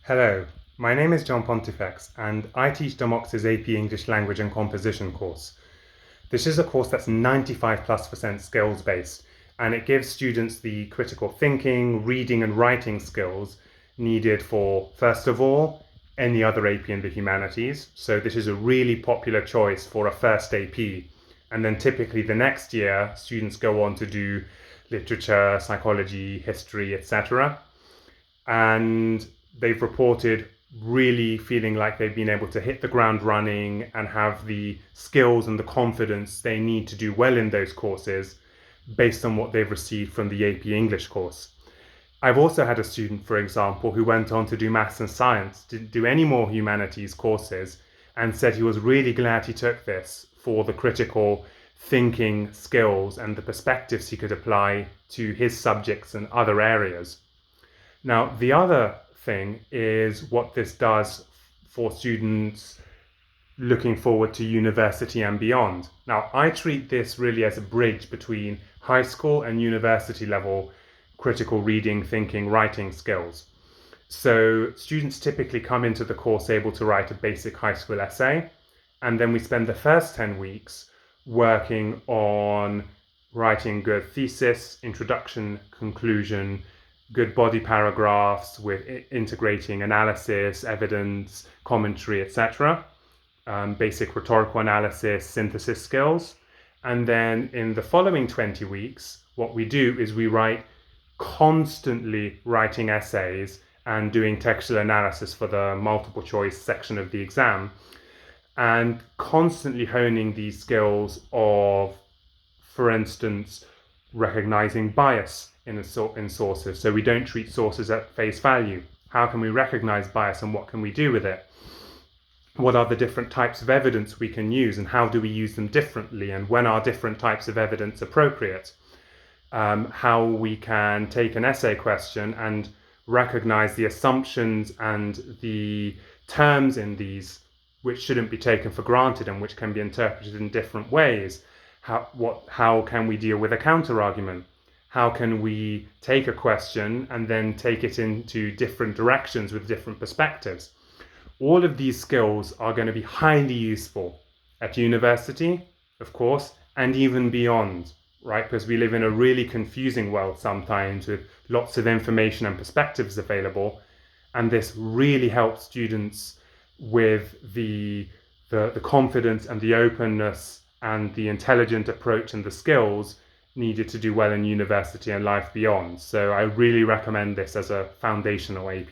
Hello, my name is John Pontifex and I teach Domox's AP English Language and Composition course. This is a course that's 95+% skills based, and it gives students the critical thinking, reading and writing skills needed for, first of all, any other AP in the humanities. So this is a really popular choice for a first AP. And then typically the next year, students go on to do literature, psychology, history, etc. And they've reported really feeling like they've been able to hit the ground running and have the skills and the confidence they need to do well in those courses based on what they've received from the AP English course. I've also had a student, for example, who went on to do maths and science, didn't do any more humanities courses, and said he was really glad he took this for the critical thinking skills and the perspectives he could apply to his subjects and other areas. Now, the other thing is what this does for students looking forward to university and beyond. Now, I treat this really as a bridge between high school and university level critical reading, thinking, writing skills. So students typically come into the course able to write a basic high school essay, and then we spend the first 10 weeks working on writing good thesis, introduction, conclusion, good body paragraphs with integrating analysis, evidence, commentary, etc. Basic rhetorical analysis, synthesis skills. And then in the following 20 weeks, what we do is we write constantly writing essays and doing textual analysis for the multiple choice section of the exam, and constantly honing these skills of, for instance, recognizing bias in sources. So we don't treat sources at face value. How can we recognize bias and what can we do with it? What are the different types of evidence we can use and how do we use them differently, and when are different types of evidence appropriate? How we can take an essay question and recognize the assumptions and the terms in these which shouldn't be taken for granted and which can be interpreted in different ways. How can we deal with a counter argument? How can we take a question and then take it into different directions with different perspectives? All of these skills are going to be highly useful at university, of course, and even beyond, right? Because we live in a really confusing world sometimes with lots of information and perspectives available. And this really helps students with the confidence and the openness and the intelligent approach and the skills needed to do well in university and life beyond. So I really recommend this as a foundational AP.